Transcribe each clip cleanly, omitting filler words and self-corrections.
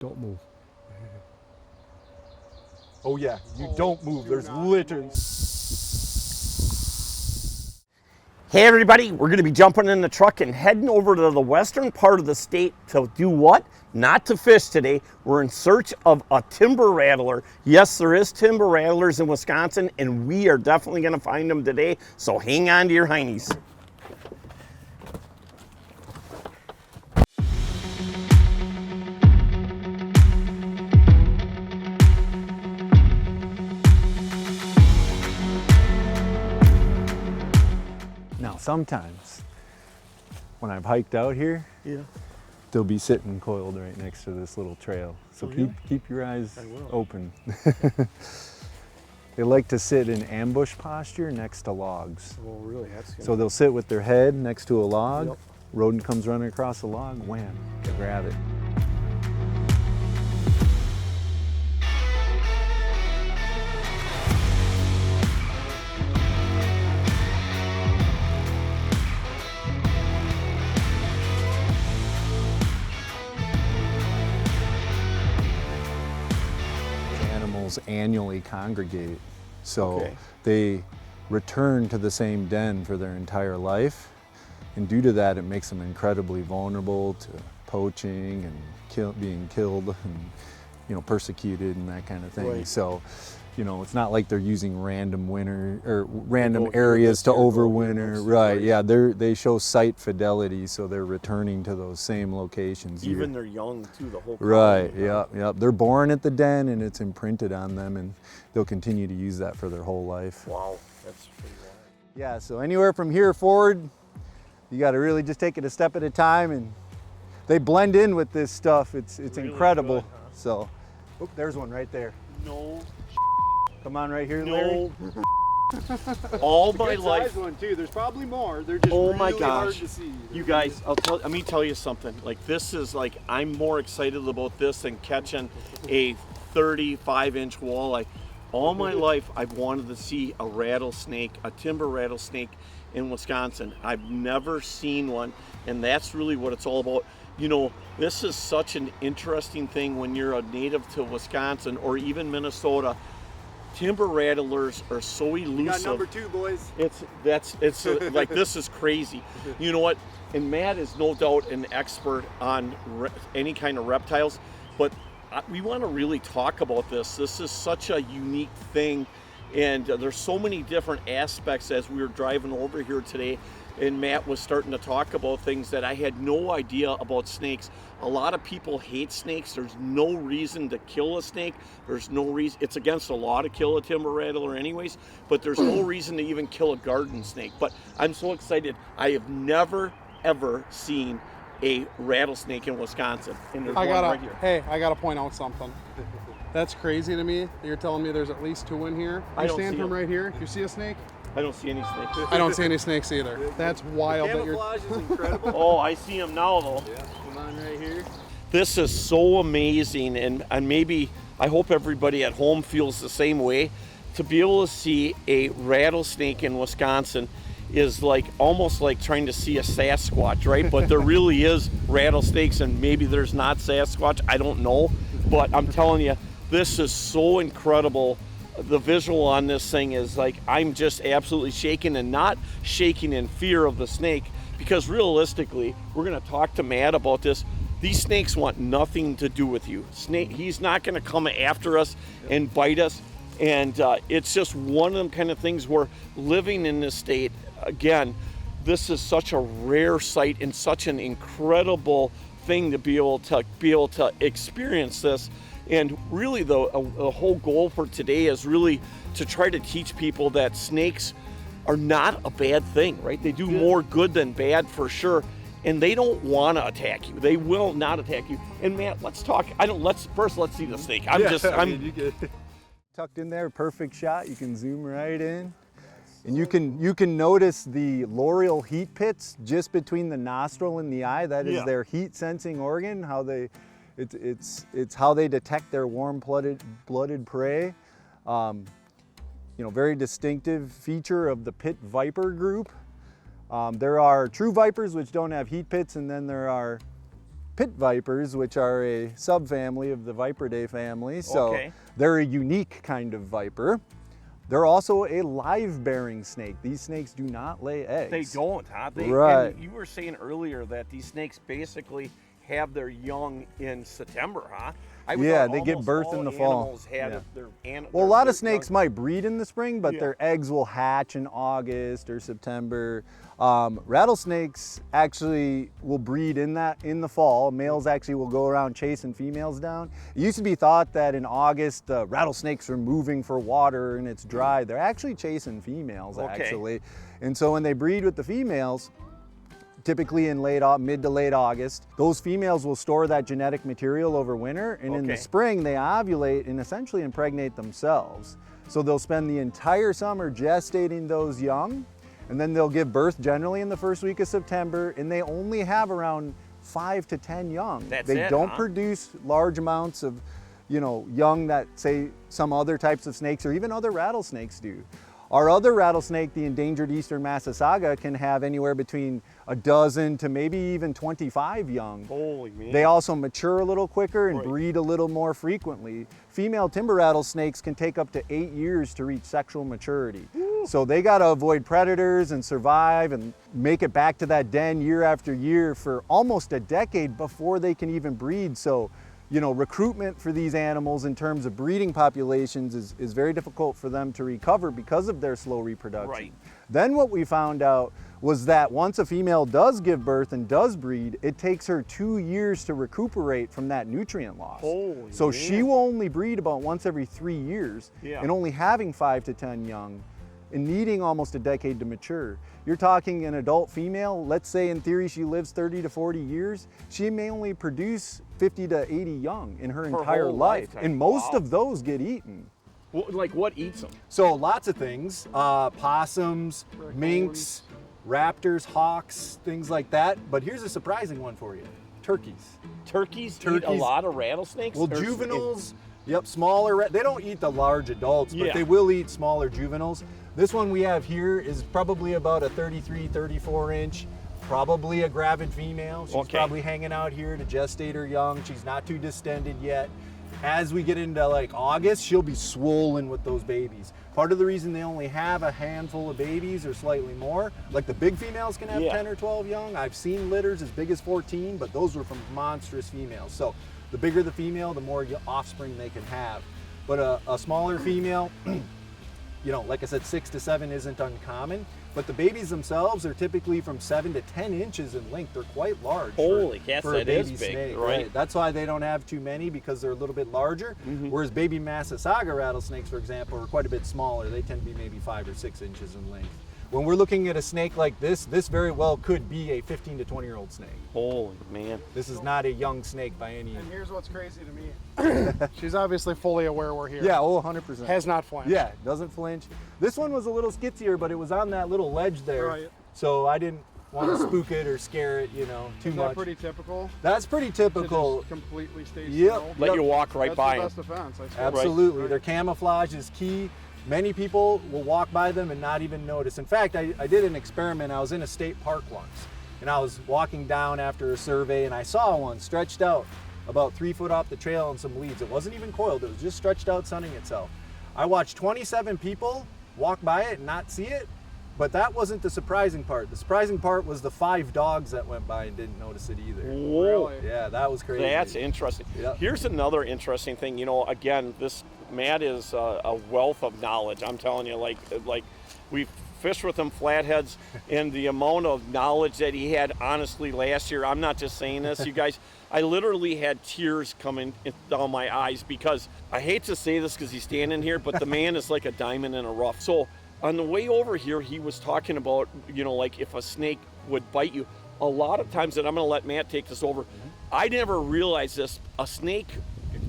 Don't move. Oh yeah, you don't move. There's litter. Hey everybody, we're going to be jumping in the truck and heading over to the western part of the state to do what? Not to fish today. We're in search of a timber rattler. Yes, there is timber rattlers in Wisconsin, and we are definitely going to find them today, so hang on to your heinies. Now sometimes when I've hiked out here, they'll be sitting coiled right next to this little trail. So keep your eyes open. They like to sit in ambush posture next to logs. Oh, really? So they'll sit with their head next to a log. Rodent comes running across the log, wham, grab it. Annually congregate, so they return to the same den for their entire life, and due to that it makes them incredibly vulnerable to poaching and being killed and persecuted and that kind of thing. So it's not like they're using random areas to overwinter. Right, yeah, they show site fidelity, so they're returning to those same locations. Even they're young too, the whole colony. Right, yeah. They're born at the den and it's imprinted on them, and they'll continue to use that for their whole life. Wow, that's pretty wild. Yeah, so anywhere from here forward, you got to really just take it a step at a time, and they blend in with this stuff. It's really incredible. Good, huh? So, there's one right there. No. Come on right here, Larry. All my life. One too. There's probably more. They're just my gosh. hard to see. You guys, let me tell you something. Like, this is like, I'm more excited about this than catching a 35-inch walleye. All my life, I've wanted to see a rattlesnake, a timber rattlesnake in Wisconsin. I've never seen one, and that's really what it's all about. This is such an interesting thing when you're a native to Wisconsin or even Minnesota. Timber rattlers are so elusive. We got number 2, boys. It's like, this is crazy. You know what? And Matt is no doubt an expert on any kind of reptiles, but we want to really talk about this. This is such a unique thing, and there's so many different aspects as we were driving over here today. And Matt was starting to talk about things that I had no idea about snakes. A lot of people hate snakes. There's no reason to kill a snake. There's no reason. It's against the law to kill a timber rattler anyways, but there's no reason to even kill a garden snake. But I'm so excited. I have never, ever seen a rattlesnake in Wisconsin. And there's one right here. Hey, I got to point out something. That's crazy to me. You're telling me there's at least 2 in here. I don't stand see from them. right here. You see a snake? I don't see any snakes. I don't see any snakes either. That's wild. Camouflage is incredible. Oh, I see them now though. Yeah, come on right here. This is so amazing, and maybe I hope everybody at home feels the same way. To be able to see a rattlesnake in Wisconsin is like almost like trying to see a Sasquatch, right? But there really is rattlesnakes, and maybe there's not Sasquatch. I don't know, but I'm telling you, this is so incredible. The visual on this thing is like, I'm just absolutely shaking, and not shaking in fear of the snake, because realistically, we're going to talk to Matt about this. These snakes want nothing to do with you. He's not going to come after us and bite us. And it's just one of them kind of things where living in this state, again, this is such a rare sight and such an incredible thing to be able to experience this. And really, the whole goal for today is really to try to teach people that snakes are not a bad thing, right? They do more good than bad for sure, and they don't want to attack you. They will not attack you. And Matt, let's talk. Let's see the snake. Tucked in there, perfect shot. You can zoom right in, and you can notice the loreal heat pits just between the nostril and the eye. That is their heat sensing organ. It's how they detect their warm-blooded prey. Very distinctive feature of the pit viper group. There are true vipers which don't have heat pits, and then there are pit vipers, which are a subfamily of the Viperdae family. So they're a unique kind of viper. They're also a live-bearing snake. These snakes do not lay eggs. They don't, huh? Right. And you were saying earlier that these snakes basically have their young in September, huh? Yeah, they give birth in the fall. Well, a lot of snakes might breed in the spring, but their eggs will hatch in August or September. Rattlesnakes actually will breed in the fall. Males actually will go around chasing females down. It used to be thought that in August rattlesnakes are moving for water and it's dry. They're actually chasing females actually. And so when they breed with the females, typically in mid to late August, those females will store that genetic material over winter, and in the spring they ovulate and essentially impregnate themselves. So they'll spend the entire summer gestating those young, and then they'll give birth generally in the first week of September, and they only have around 5 to 10 young. They don't produce large amounts of, young that say some other types of snakes or even other rattlesnakes do. Our other rattlesnake, the endangered eastern Massasauga, can have anywhere between a dozen to maybe even 25 young. Holy man. They also mature a little quicker and breed a little more frequently. Female timber rattlesnakes can take up to 8 years to reach sexual maturity. Woo. So they gotta avoid predators and survive and make it back to that den year after year for almost a decade before they can even breed. So, recruitment for these animals in terms of breeding populations is very difficult for them to recover because of their slow reproduction. Right. Then what we found out was that once a female does give birth and does breed, it takes her 2 years to recuperate from that nutrient loss. Holy so man. She will only breed about once every 3 years and only having 5 to 10 young and needing almost a decade to mature. You're talking an adult female, let's say in theory she lives 30 to 40 years, she may only produce 50 to 80 young in her entire life. lifetime. And most of those get eaten. Well, like what eats them? So lots of things, possums, minks, raptors, hawks, things like that. But here's a surprising one for you, turkeys. Turkeys eat a lot of rattlesnakes? Well, juveniles, smaller, they don't eat the large adults, but they will eat smaller juveniles. This one we have here is probably about a 33, 34 inch, probably a gravid female. She's probably hanging out here to gestate her young. She's not too distended yet. As we get into like August, she'll be swollen with those babies. Part of the reason they only have a handful of babies or slightly more, like the big females can have 10 or 12 young. I've seen litters as big as 14, but those were from monstrous females. So the bigger the female, the more offspring they can have. But a smaller female, like I said, 6 to 7 isn't uncommon, but the babies themselves are typically from 7 to 10 inches in length. They're quite large. Holy cats, for a that baby is big, snake, right? That's why they don't have too many, because they're a little bit larger. Whereas baby Massasauga rattlesnakes, for example, are quite a bit smaller. They tend to be maybe 5 or 6 inches in length. When we're looking at a snake like this very well could be a 15 to 20-year-old snake. Holy man. This is not a young snake by any... And here's what's crazy to me. She's obviously fully aware we're here. Yeah, 100%. Has not flinched. Yeah, doesn't flinch. This one was a little skitzier, but it was on that little ledge there. Right. So I didn't want to spook it or scare it, too much. Is that pretty typical? That's pretty typical. To just completely stay still? Let you walk right by them. That's the best defense, I suppose. Absolutely. Right. Their camouflage is key. Many people will walk by them and not even notice. In fact, I did an experiment. I was in a state park once, and I was walking down after a survey, and I saw one stretched out about 3 foot off the trail on some leaves. It wasn't even coiled. It was just stretched out sunning itself. I watched 27 people walk by it and not see it, but that wasn't the surprising part. The surprising part was the 5 dogs that went by and didn't notice it either. Whoa. Really? Yeah, that was crazy. That's interesting. Yep. Here's another interesting thing. Again, this Matt is a wealth of knowledge. I'm telling you, like we fished with him flatheads, and the amount of knowledge that he had, honestly, last year, I'm not just saying this, you guys, I literally had tears coming down my eyes, because I hate to say this because he's standing here, but the man is like a diamond in a rough. So on the way over here, he was talking about, like if a snake would bite you. A lot of times, and I'm going to let Matt take this over, I never realized this, a snake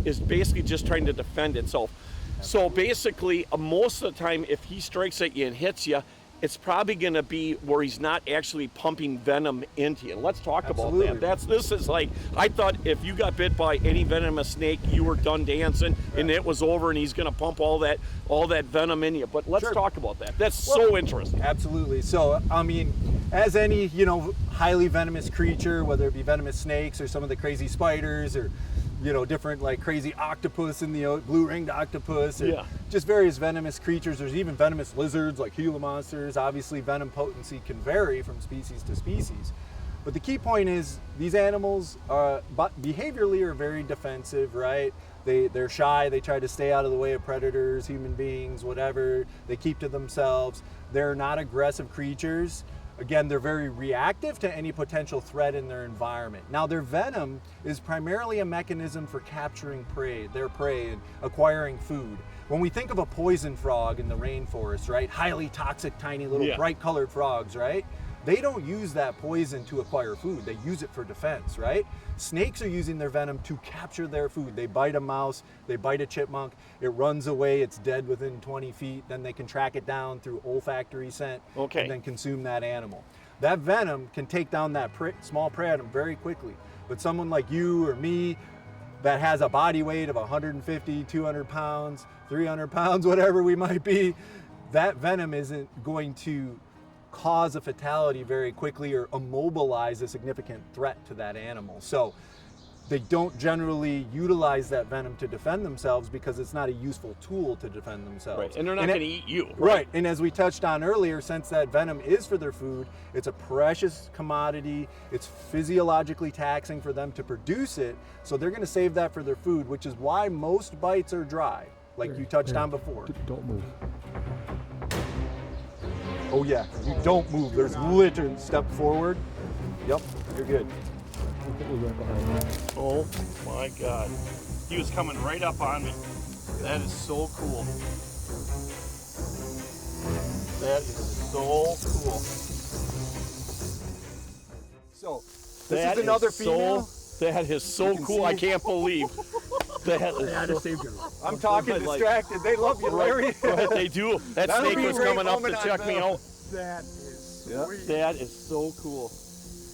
is basically just trying to defend itself. So basically, most of the time, if he strikes at you and hits you, it's probably going to be where he's not actually pumping venom into you. Let's talk about that. This is like, I thought if you got bit by any venomous snake, you were done dancing, and it was over, and he's going to pump all that venom in you. But let's talk about that. That's so interesting. Absolutely. So, I mean, as any, you know, highly venomous creature, whether it be venomous snakes or some of the crazy spiders or, you know, different like crazy octopus in the blue-ringed octopus, or just various venomous creatures. There's even venomous lizards like Gila monsters. Obviously, venom potency can vary from species to species. But the key point is these animals behaviorally are very defensive, right? They're shy, they try to stay out of the way of predators, human beings, whatever. They keep to themselves. They're not aggressive creatures. Again, they're very reactive to any potential threat in their environment. Now, their venom is primarily a mechanism for capturing their prey and acquiring food. When we think of a poison frog in the rainforest, right? Highly toxic, tiny little bright colored frogs, right? They don't use that poison to acquire food. They use it for defense, right? Snakes are using their venom to capture their food. They bite a mouse, they bite a chipmunk, it runs away, it's dead within 20 feet, then they can track it down through olfactory scent and then consume that animal. That venom can take down that small prey item very quickly. But someone like you or me that has a body weight of 150, 200 pounds, 300 pounds, whatever we might be, that venom isn't going to cause a fatality very quickly or immobilize a significant threat to that animal. So they don't generally utilize that venom to defend themselves because it's not a useful tool to defend themselves. Right, and they're not going to eat you. Right, and as we touched on earlier, since that venom is for their food, it's a precious commodity, it's physiologically taxing for them to produce it, so they're going to save that for their food, which is why most bites are dry, like you touched on before. Don't move. Oh yeah, you don't move. There's literally, step forward. Yep, you're good. Oh my God. He was coming right up on me. That is so cool. That is so cool. So, this is another female. That is so cool. I can't believe. I'm talking distracted. They love you, Larry. Right, they do. That snake was coming up to check me out. That is sweet. That is so cool.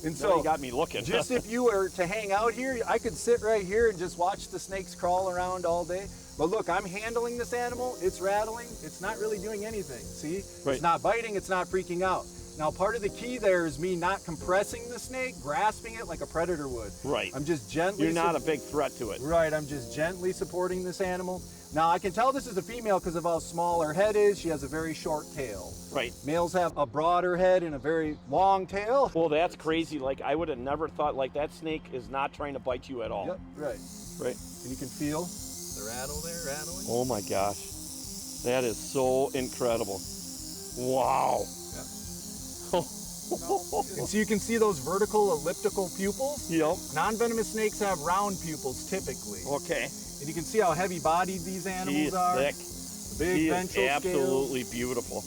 And so he got me looking. Just if you were to hang out here, I could sit right here and just watch the snakes crawl around all day. But look, I'm handling this animal. It's rattling. It's not really doing anything. See? Right. It's not biting. It's not freaking out. Now, part of the key there is me not compressing the snake, grasping it like a predator would. Right. I'm just gently... You're not a big threat to it. Right. I'm just gently supporting this animal. Now, I can tell this is a female because of how small her head is. She has a very short tail. Right. Males have a broader head and a very long tail. Well, that's crazy. Like, I would have never thought, like, that snake is not trying to bite you at all. Yep, right. Right. And you can feel the rattle there, rattling. Oh my gosh. That is so incredible. Wow. And so you can see those vertical elliptical pupils. Yep. Non-venomous snakes have round pupils typically. Okay. And you can see how heavy-bodied these animals are. Thick. Big ventral is absolutely scales. beautiful.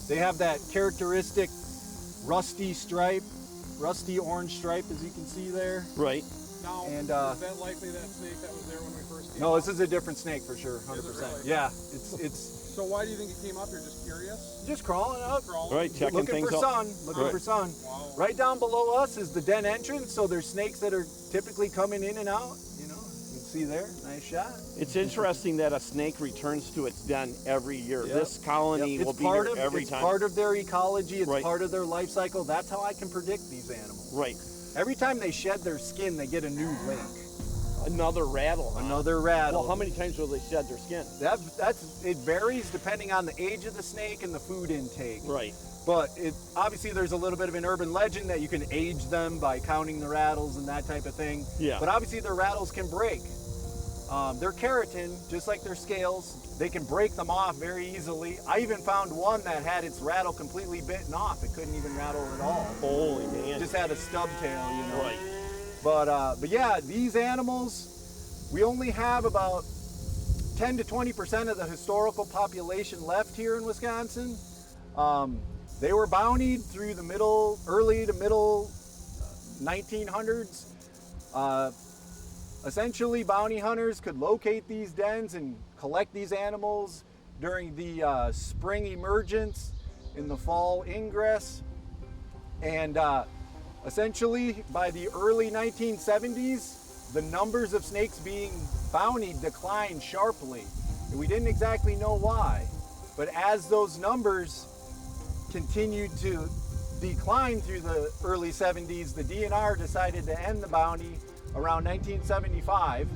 They have that characteristic rusty stripe, rusty orange stripe, as you can see there. Right. Now, And, is that likely that snake that was there when we first came No, up? this is a different snake for sure, 100%. Really? Yeah, it's So why do you think it came up here? Just curious? just crawling up. Crawling? Right, checking Looking things for out. sun, looking for sun. Wow. Right down below us is the den entrance, so there's snakes that are typically coming in and out, you know. You can see there, nice shot. It's interesting that a snake returns to its den every year. Yep. This colony Yep. will be here every it's time. part of their ecology, it's Right. part of their life cycle. That's how I can predict these animals. Right. Every time they shed their skin, they get a new link. Another rattle. Huh? Another rattle. Well, how many times will they shed their skin? It varies depending on the age of the snake and the food intake. Right. But obviously there's a little bit of an urban legend that you can age them by counting the rattles and that type of thing. Yeah. But obviously their rattles can break. They're keratin, just like their scales. They can break them off very easily. I even found one that had its rattle completely bitten off. It couldn't even rattle at all. Holy man. It just had a stub tail, you know. Right. But yeah, these animals, we only have about 10 to 20% of the historical population left here in Wisconsin. They were bountied through the early to middle 1900s. Essentially, bounty hunters could locate these dens and collect these animals during the spring emergence, in the fall ingress. And essentially, by the early 1970s, the numbers of snakes being bountied declined sharply. And we didn't exactly know why. But as those numbers continued to declined through the early 70s. The DNR decided to end the bounty around 1975,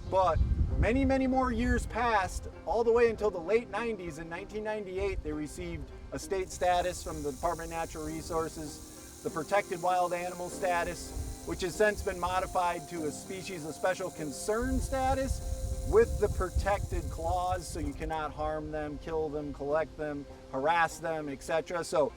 but many, many more years passed, all the way until the late 90s. In 1998, they received a state status from the Department of Natural Resources, the protected wild animal status, which has since been modified to a species of special concern status with the protected clause, so you cannot harm them, kill them, collect them, harass them, etc. So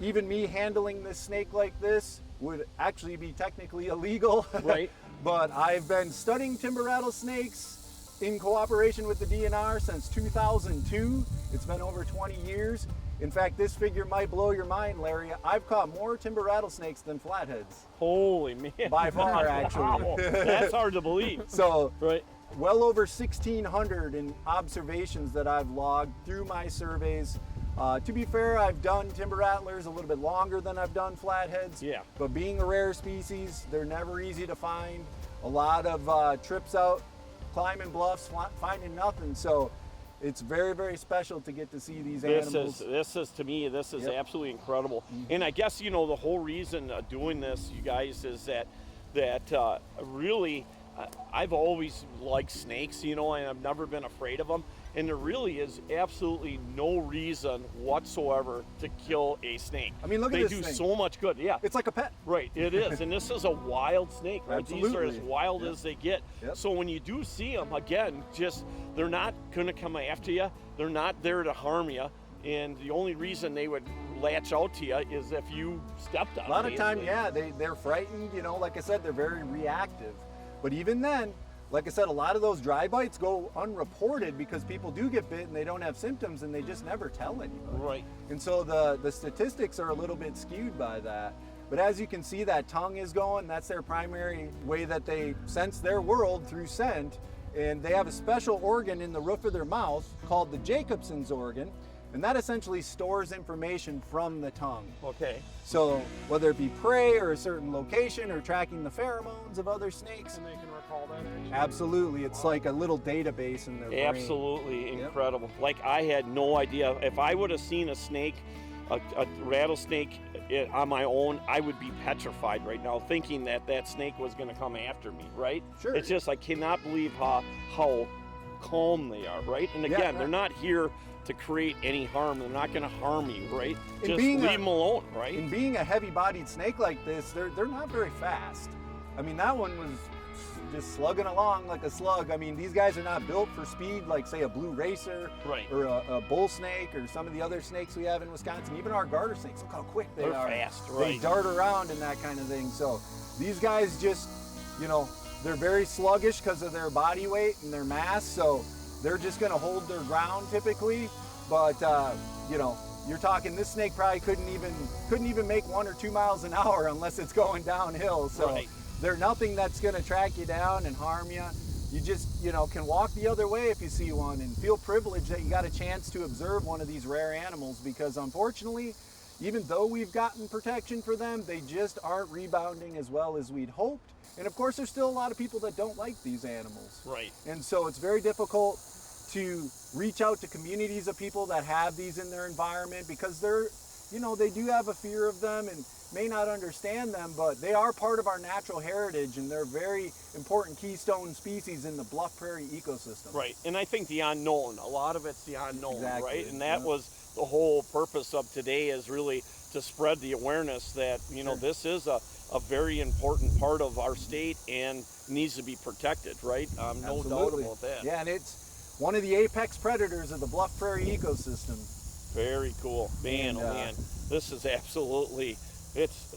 even me handling this snake like this would actually be technically illegal. Right. But I've been studying timber rattlesnakes in cooperation with the DNR since 2002. It's been over 20 years. In fact, this figure might blow your mind, Larry. I've caught more timber rattlesnakes than flatheads. Holy man. By far, actually. Wow. That's hard to believe. So, right. Well over 1,600 in observations that I've logged through my surveys. To be fair, I've done timber rattlers a little bit longer than I've done flatheads. Yeah. But being a rare species, they're never easy to find. A lot of trips out, climbing bluffs, finding nothing. So it's very, very special to get to see these animals. This is to me, this is Yep. absolutely incredible. Mm-hmm. And I guess, you know, the whole reason doing this, you guys, is that really, I've always liked snakes, you know, and I've never been afraid of them. And there really is absolutely no reason whatsoever to kill a snake. I mean, look at they this do thing. so much good. Yeah. It's like a pet. Right, it is, and this is a wild snake, right? These are as Absolutely. wild Yep. as they get. Yep. So when you do see them, again, just they're not going to come after you. They're not there to harm you, and the only reason they would latch out to you is if you stepped on them. A lot of time, basically. yeah, they're frightened. You know, like I said, they're very reactive. But even then, like I said, a lot of those dry bites go unreported because people do get bit and they don't have symptoms and they just never tell anybody. Right. And so the statistics are a little bit skewed by that. But as you can see, that tongue is going. That's their primary way that they sense their world, through scent. And they have a special organ in the roof of their mouth called the Jacobson's organ. And that essentially stores information from the tongue. Okay. So whether it be prey or a certain location or tracking the pheromones of other snakes. And they can recall that actually. Absolutely. It's like a little database in their brain. Absolutely Yep. incredible. Like, I had no idea. If I would have seen a snake, a rattlesnake on my own, I would be petrified right now, thinking that that snake was going to come after me, right? Sure. It's just, I cannot believe how calm they are, right? And again, Yeah, they're right. not here to create any harm. They're not going to harm you, right? And Just being leave a- them alone, right? And being a heavy-bodied snake like this, they're not very fast. I mean, that one was just slugging along like a slug. I mean, these guys are not built for speed like, say, a blue racer Right. or a bull snake or some of the other snakes we have in Wisconsin. Even our garter snakes, look how quick they They're are. fast, They right. dart around and that kind of thing. So these guys just, you know, they're very sluggish because of their body weight and their mass. So they're just going to hold their ground typically. But, you know, you're talking, this snake probably couldn't even make 1 or 2 miles an hour unless it's going downhill. So Right. they're nothing that's going to track you down and harm you. You just, you know, can walk the other way if you see one and feel privileged that you got a chance to observe one of these rare animals, because unfortunately, even though we've gotten protection for them, they just aren't rebounding as well as we'd hoped. And of course, there's still a lot of people that don't like these animals. Right. And so it's very difficult to reach out to communities of people that have these in their environment, because they're, you know, they do have a fear of them and may not understand them, but they are part of our natural heritage and they're very important keystone species in the bluff prairie ecosystem. Right, and I think the unknown, a lot of it's the unknown, Exactly, right? And that yeah. was the whole purpose of today, is really to spread the awareness that, you know, Sure. this is a very important part of our state and needs to be protected, right? No doubt Absolutely. about that. Yeah, and it's one of the apex predators of the bluff prairie ecosystem. Very cool. Man, And, oh man, this is absolutely, this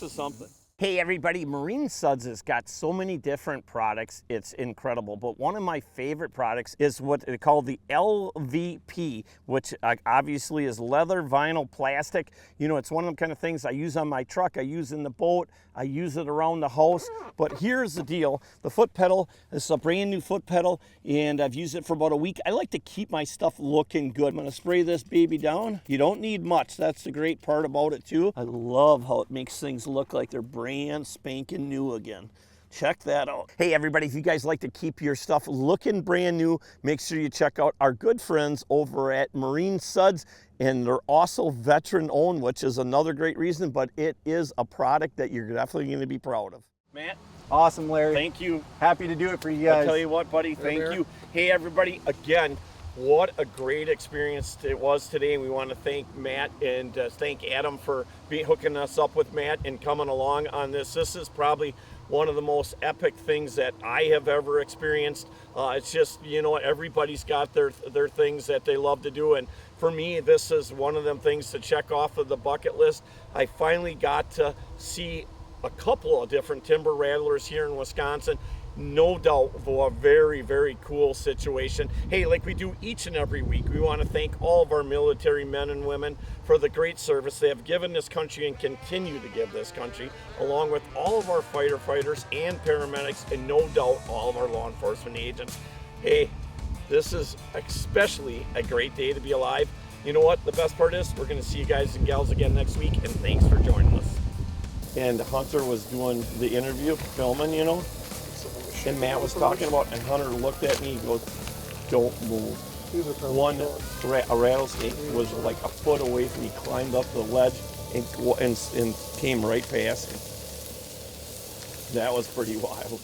is something. Hey everybody, Marine Suds has got so many different products, it's incredible. But one of my favorite products is what they call the LVP, which obviously is leather, vinyl, plastic. You know, it's one of them kind of things I use on my truck, I use in the boat, I use it around the house. But here's the deal, the foot pedal, this is a brand new foot pedal, and I've used it for about a week. I like to keep my stuff looking good. I'm gonna spray this baby down. You don't need much, that's the great part about it too. I love how it makes things look like they're brand spanking new again. Check that out. Hey everybody, if you guys like to keep your stuff looking brand new, make sure you check out our good friends over at Marine Suds, and they're also veteran owned, which is another great reason, but it is a product that you're definitely going to be proud of. Matt? Awesome, Larry. Thank you. Happy to do it for you guys. I'll tell you what, buddy, thank you. Hey everybody, again, what a great experience it was today, and we want to thank Matt and thank Adam for hooking us up with Matt and coming along on this. This is probably one of the most epic things that I have ever experienced. It's just, you know, everybody's got their things that they love to do, and for me, this is one of them things to check off of the bucket list. I finally got to see a couple of different timber rattlers here in Wisconsin. No doubt a very, very cool situation. Hey, like we do each and every week, we want to thank all of our military men and women for the great service they have given this country and continue to give this country, along with all of our fighter fighters and paramedics, and no doubt all of our law enforcement agents. Hey, this is especially a great day to be alive. You know what? The best part is we're going to see you guys and gals again next week, and thanks for joining us. And Hunter was doing the interview, filming, you know, and Matt was talking about, and Hunter looked at me, he goes, don't move. A rattlesnake was like a foot away from me, climbed up the ledge and came right past me. That was pretty wild.